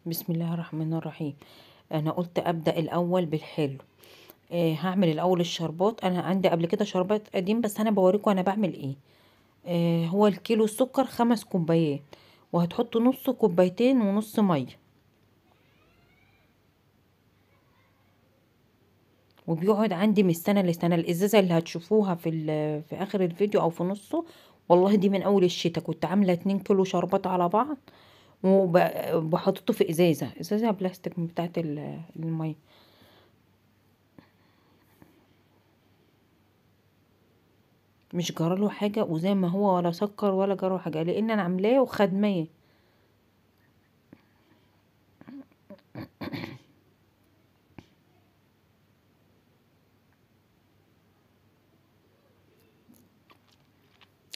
بسم الله الرحمن الرحيم. انا قلت ابدا الاول بالحلو. هعمل الاول الشربات. انا عندي قبل كده شربات قديم، بس انا بوريكم انا بعمل ايه. هو الكيلو السكر 5 كوبايات، وهتحطوا نص كوبايتين ونص ميه. وبيقعد عندي من سنه لسنه. الازازه اللي هتشوفوها في اخر الفيديو او في نصه، والله دي من اول الشتاء كنت عامله 2 كيلو شربات على بعض، وبحطته في ازازه بلاستيك بتاعت الميه. مش جراله حاجة، وزي ما هو ولا سكر ولا جراله حاجة، لان انا عاملاه وخدماه.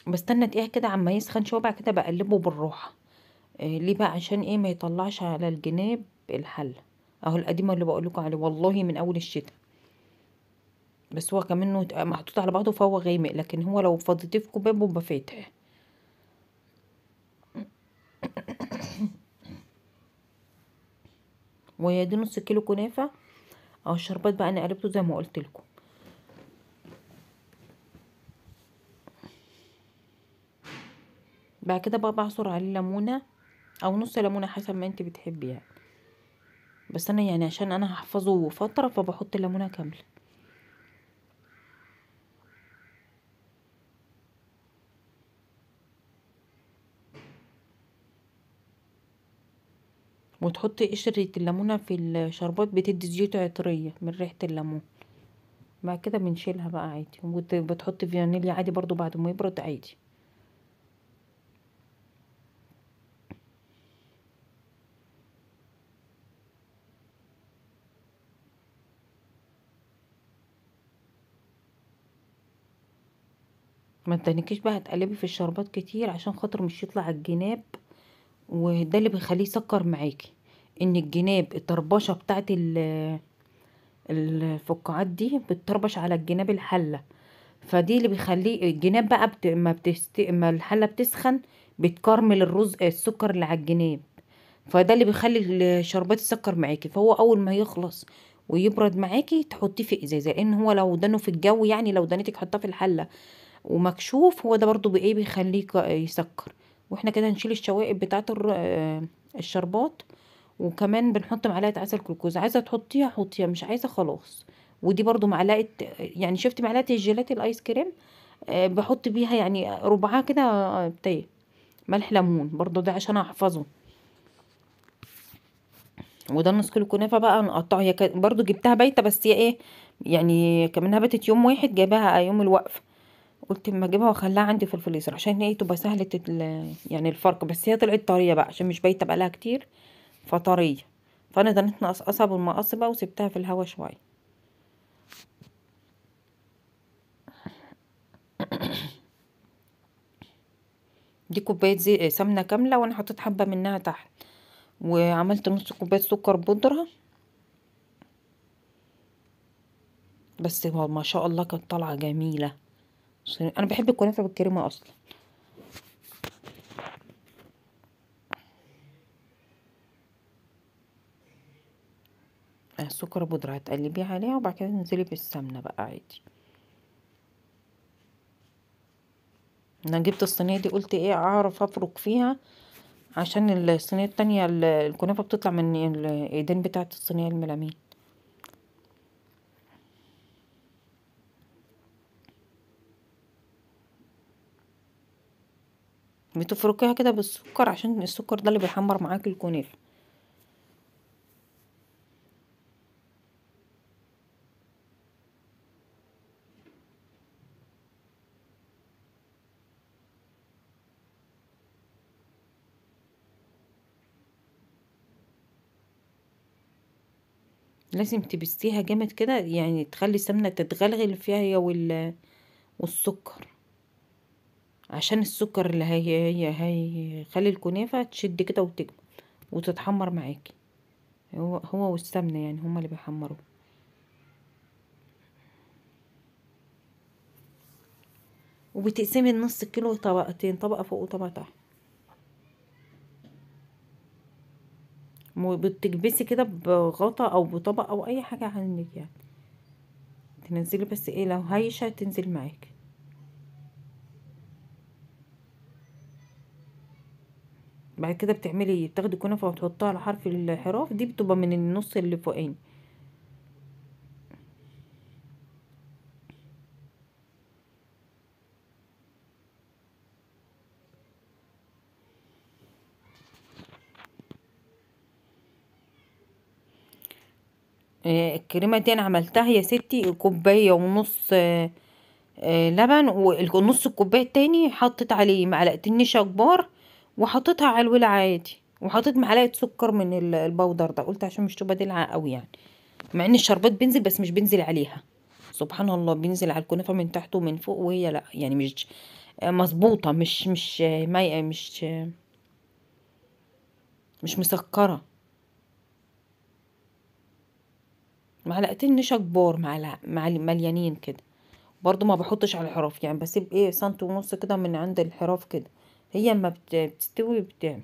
بستنى دقيقة كده عما يسخن شوية، بعد كده بقلبه بالراحة. ليه بقى؟ عشان ايه؟ ما يطلعش على الجناب الحل. اهو القديمة اللي بقولكوا عليه، والله من اول الشتاء. بس هو كمان محطوط على بعضه، فهو غامق، لكن هو لو فضيتيه في كوبايه بيبقى فاتح. وهي دي نص كيلو كنافة. اهو الشربات بقى انا قلبته زي ما قلت لكم. بعد كده بقى بعصر عليه ليمونة او نص ليمونة حسب ما انت بتحبي يعني. بس انا يعني عشان انا هحفظه فترة فبحط ليمونة كاملة. وتحطي قشرة الليمونة في الشربات، بتدي زيوت عطرية من ريحة الليمون. بعد كده بنشيلها بقى عادي، وبتحطي فانيليا عادي برضو بعد ما يبرد عادي. ما تدنكيش بقى تقلبي في الشربات كتير عشان خاطر مش يطلع الجناب. وده اللي بيخليه يسكر معاكي، ان الجناب الطربشة بتاعت الفقاعات دي بتطربش على الجناب الحلة. فدي اللي بيخليه الجناب بقى ما الحلة بتسخن، بتكرمل السكر اللي على الجناب. فده اللي بيخلي الشربات يسكر معاكي. فهو اول ما يخلص ويبرد معاكي تحطيه في ازازه، لان هو لو دانه في الجو، يعني لو دانتك حطاه في الحله ومكشوف، هو ده برضو بايه بيخليه يسكر. واحنا كده نشيل الشوائب بتاعه الشربات. وكمان بنحط معلقه عسل كلوكوز، عايزه تحطيها حطيها، مش عايزه خلاص. ودي برضو معلقه، يعني شفت معلقه الجيلاتي الايس كريم؟ بحط بيها يعني ربعها كده بتاع ملح ليمون برضو، ده عشان احفظه. وده نص كيلو كنافه بقى نقطعه. هي برضو جبتها بايته، بس هي ايه يعني، كمان باتت يوم واحد، جايباها يوم الوقفه. قلت اما اجيبها واخليها عندي في الفريزر عشان هي تبقى سهله يعني الفرق. بس هي طلعت طريه بقى عشان مش بايته بقالها كتير، فطريه. فانا دنيت نقصقصها بالمقص بقى وسبتها في الهوا شويه. دي كوبايه زي سمنه كامله، وانا حطيت حبه منها تحت. وعملت نص كوبايه سكر بودره. بس هو ما شاء الله كانت طالعه جميله. انا بحب الكنافه بالكريمه اصلا. السكر بودرة هتقلبيه عليها، وبعد كده تنزلي بالسمنة بقى عادي. انا جبت الصينية دي قلت ايه اعرف افرك فيها، عشان الصينية التانية الكنافة بتطلع من الايدين بتاعة الصينية الميلامين. بتفركيها كده بالسكر، عشان السكر ده اللي بيحمر معاك الكنافة. لازم تبستيها جامد كده، يعني تخلي السمنة تتغلغل فيها هي والسكر. عشان السكر اللي هيخلي الكنافة تشد كده وتجمد وتتحمر معاكي. هو والسمنة يعني هما اللي بيحمروا. وبتقسمي النص كيلو طبقتين، طبقة فوق وطبقة تحت. بتكبسي كده بغطا او بطبق او اي حاجة عندك يعني، تنزلي بس ايه لو هايشة تنزل معاكي. بعد كده بتعملي بتاخدي كنافة وتحطها على حرف الحراف، دي بتبقى من النص اللي فوقاني. الكريمة دي انا عملتها يا ستي كوباية ونص لبن، ونص الكوباية التاني حطيت عليه معلقتين نشا كبار، وحطيتها على الولع عادي، وحطيت معلقة سكر من البودر ده، قلت عشان مش تبقى دلعة قوي يعني، مع ان الشربات بينزل بس مش بينزل عليها. سبحان الله بينزل على الكنافة من تحت ومن فوق، وهي لا يعني مش مظبوطة، مش مسكرة. معلقتين نشا كبار، مليانين كده. برضو ما بحطش على الحراف يعني، بسيب ايه سنتي ونص كده من عند الحراف كده، هي اما بتستوي بتعمل.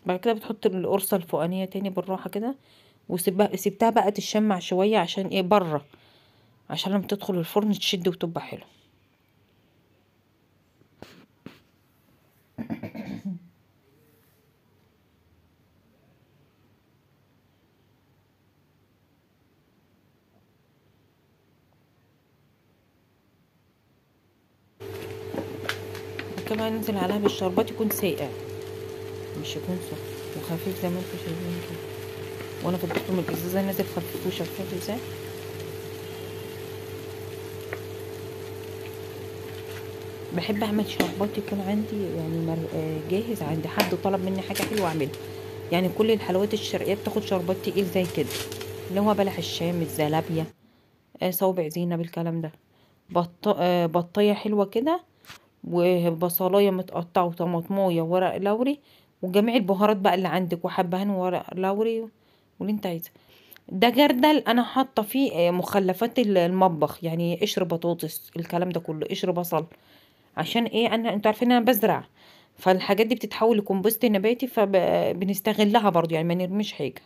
بعد كده بتحط القرصة الفوقانية تاني بالراحة كده، سبتها بقى تشمع شوية عشان ايه بره، عشان لما تدخل الفرن تشد وتبقى حلو. كمان ننزل عليها بالشربات يكون ساقع، مش يكون سخن وخفيف زي ما انتوا شايفين كده. وانا فضيته من الازازة نازل خفيف وشفاف ازاي. بحب اعمل شربات يكون عندي يعني جاهز، عندي حد طلب مني حاجة حلوة اعملها. يعني كل الحلويات الشرقية بتاخد شربات تقيل زي كده، اللي هو بلح الشام، الزلابية، صوابع زينب، الكلام ده. بطاية حلوة كده، وبصلاية متقطعة، وطماطماية، وورق لوري، وجميع البهارات بقى اللي عندك، وحبهان وورق لوري، واللي انت عايزه. ده جردل انا حاطه فيه مخلفات المطبخ، يعني قشر بطاطس، الكلام ده كله، قشر بصل. عشان ايه؟ انتوا عارفين انا بزرع، فالحاجات دي بتتحول لكمبوست نباتي، فبنستغلها برضو يعني، ما نرميش حاجه.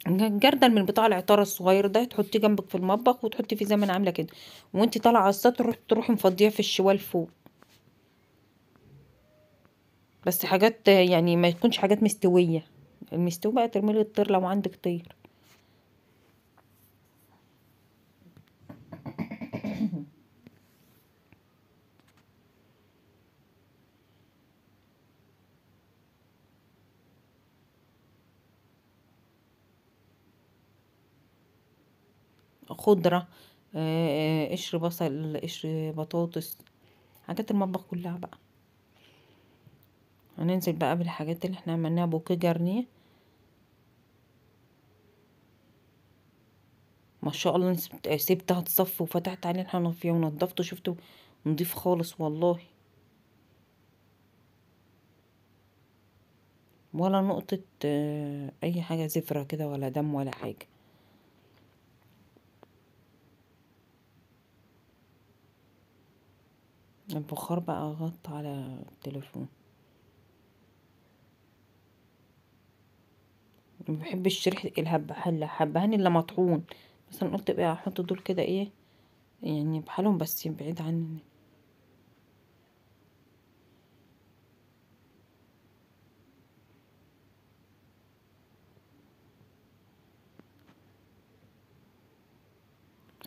جردل من بتاع العطار الصغير ده، تحطيه جنبك في المطبخ، وتحطي فيه زي ما انا عامله كده، وانتي طالعه على السطح تروحي مفضيه في الشوال فوق. بس حاجات يعني ما تكونش حاجات مستويه، المستوي بقى ترميله الطير لو عندك طير. خضره، قشر بصل، قشر بطاطس، حاجات المطبخ كلها بقى. هننزل بقى بالحاجات اللي احنا عملناها، بوكيه جرنيه. ما شاء الله، سبتها تصفي وفتحت عليه الحنفية ونضفته، شفته نضيف خالص والله، ولا نقطة اي حاجة زفرة كده، ولا دم ولا حاجة. البخار بقى غطى على التليفون. ما بحبش ريحة الحبهان الا مطحون، بس انا قلت بقى احط دول كده ايه يعني بحالهم، بس بعيد عني.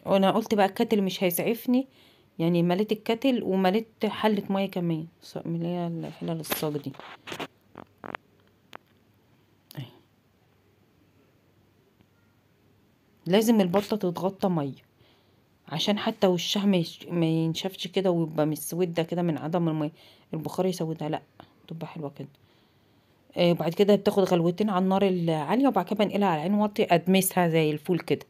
وانا قلت بقى الكاتل مش هيسعفني، يعني مليت الكاتل ومليت حلة مية كمان، من اللي هي الحلة الصاج دي. لازم البطة تتغطى مية، عشان حتى وشها ما ينشفش كده ويبقى مسودة كده من عدم المية، البخار يسودها، لا تبقى حلوة كده. بعد كده بتاخد غلوتين على النار العالية، وبعد كده بنقلها على عين واطية، ادمسها زي الفول كده،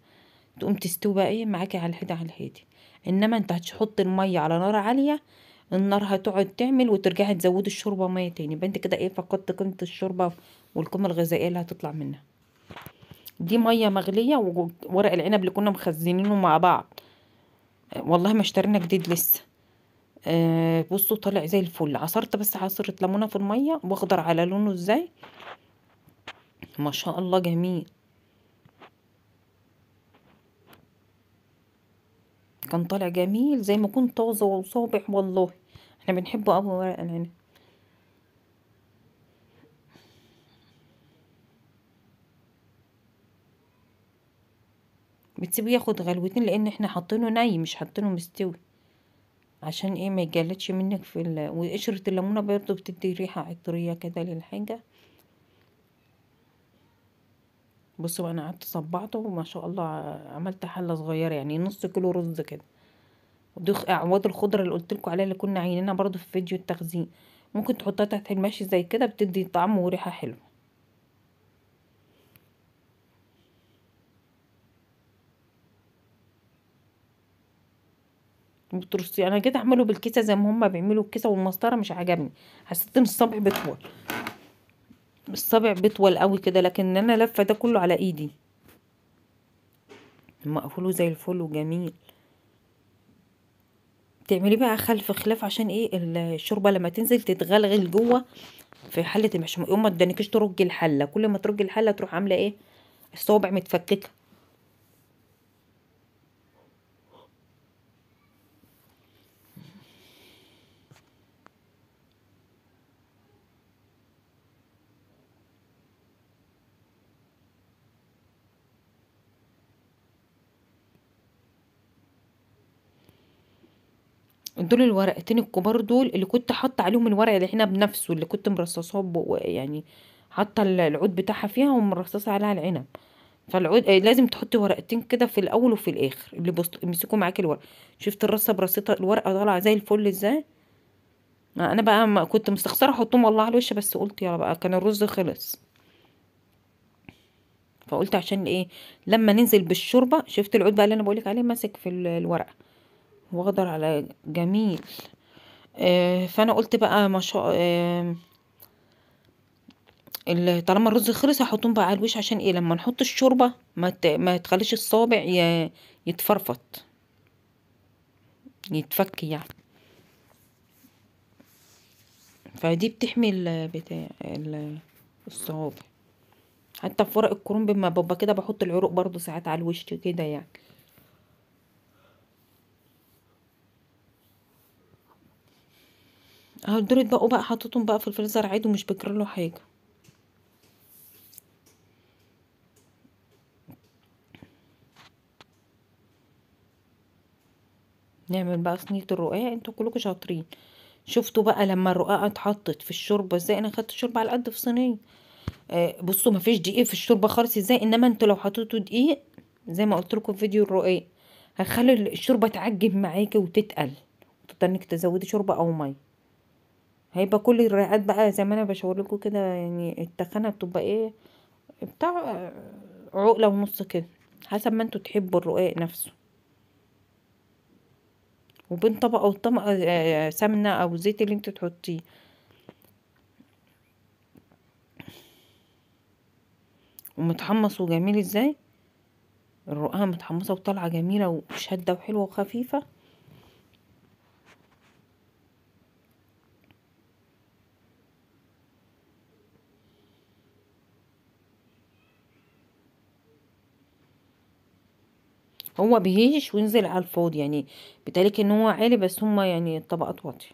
تقوم تستوي بقى ايه معاكي على الهادي على الهادي. انما انت هتحط المية على نار عالية، النار هتقعد تعمل، وترجعي تزودي الشوربة مية تاني، يبقى انت كده ايه فقدت قيمة الشوربة والقيمة الغذائية اللي هتطلع منها. دي مية مغلية، وورق العنب اللي كنا مخزنينه مع بعض، والله ما اشترينا جديد لسه. بصوا طالع زي الفل. عصرت بس عصرة ليمونة في المية، واخضر على لونه ازاي، ما شاء الله جميل. كان طالع جميل زي ما كنت طازة وصابح والله. احنا بنحبه اوي ورق العنب. بتسيبيه ياخد غلوتين، لان احنا حاطينه ني مش حاطينه مستوي، عشان ايه ما يجلدش منك وقشرة الليمونة برضه بتدي ريحة عطرية كده للحاجة. بصوا بقى، انا قعدت صبعته وما شاء الله، عملت حلة صغيرة يعني نص كيلو رز كده. ودي اعواد الخضرة اللي قلتلكوا عليها، اللي كنا عينينها برضه في فيديو التخزين. ممكن تحطها تحت المشي زي كده، بتدي طعم وريحة حلوة. بترصي، انا جيت اعمله بالكيسة زي ما هما بيعملوا الكيسة، والمسطرة مش عجبني. حسيت ان الصبع بيطول، الصابع بيطول قوي كده، لكن انا لفه ده كله على ايدي. مقفوله زي الفل وجميل. تعملي بقى خلف خلاف، عشان ايه الشوربه لما تنزل تتغلغل جوه في حله المحشي. يوم ما تدنكش ترجي الحله، كل ما ترجي الحله تروح عامله ايه، الصوابع متفككه. دول الورقتين الكبار دول اللي كنت حاطه عليهم الورق العنب نفسه، اللي كنت مرصصاه يعني حاطه العود بتاعها فيها ومرصصه عليها العنب. فالعود لازم تحطي ورقتين كده في الاول وفي الاخر، اللي يمسكوا معاكي الورق. شفت الرصه برصتها، الورقه طالعه زي الفل ازاي. انا بقى ما كنت مستخسره احطهم والله على الوش، بس قلت يلا بقى، كان الرز خلص. فقلت عشان ايه، لما ننزل بالشوربه، شفت العود بقى اللي انا بقولك عليه ماسك في الورقه، واخضر على جميل. فانا قلت بقى ما شاء طالما الرز خلص هحطهم بقى على الوش، عشان ايه لما نحط الشوربه ما تخليش الصابع يتفرفط، يتفك يعني. فدي بتحمي بتاع الصوابع. حتى في ورق الكرنب لما ببقى كده بحط العروق برضو ساعات على الوش كده يعني. اهو دول بقوا بقى حطيتهم بقى في الفريزر عادي، ومش بجرى له حاجه. نعمل بقى صينيه الرقاق، انتوا كلكم شاطرين. شفتوا بقى لما الرقاقه اتحطت في الشوربه ازاي، انا خدت شوربه على قد في صينيه. بصوا مفيش دقيق في الشوربه خالص ازاي، انما انتوا لو حطيتوا دقيق زي ما قلت لكم في فيديو الرقاق، هتخلي الشوربه تعجن معاكي وتتقل، تضطر انك تزودي شوربه او ميه. هيبقى كل الرقات بقى زي ما انا بشاور لكم كده، يعني التخانه بتبقى ايه، بتاع عقله ونص كده، حسب ما انتوا تحبوا الرقاق نفسه. وبين طبقه وطبقه سمنه او زيت اللي انت تحطيه. ومتحمص وجميل ازاي، الرقاقه متحمصه وطالعه جميله وشاده وحلوه وخفيفه. هو بيهيش وينزل على الفاضي يعني، بتالك ان هو عالي، بس هما يعني طبقات واطيه.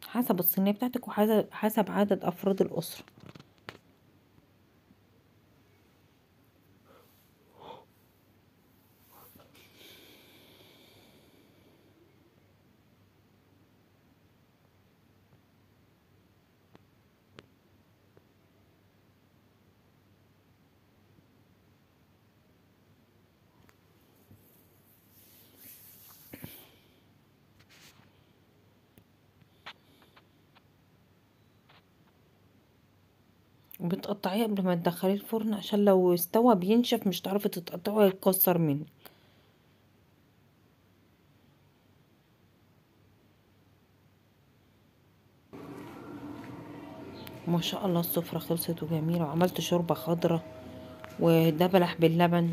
حسب الصينيه بتاعتك، وحسب عدد افراد الاسره. وبتقطعيه قبل ما تدخليه الفرن، عشان لو استوى بينشف مش تعرفي تتقطعه، هيتكسر منك. ما شاء الله السفرة خلصت وجميلة، وعملت شوربة خضرة وده بلح باللبن.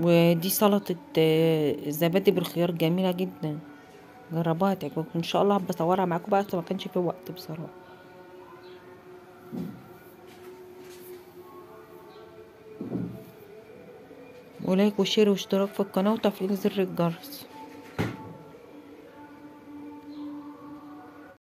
ودي سلطة زبادي بالخيار جميلة جدا، جربوها تعجبكم ان شاء الله. هبقى اصورها معاكم بقى، بس ما كانش في وقت بصراحة. ولايك وشير واشتراك في القناة وتفعيل زر الجرس.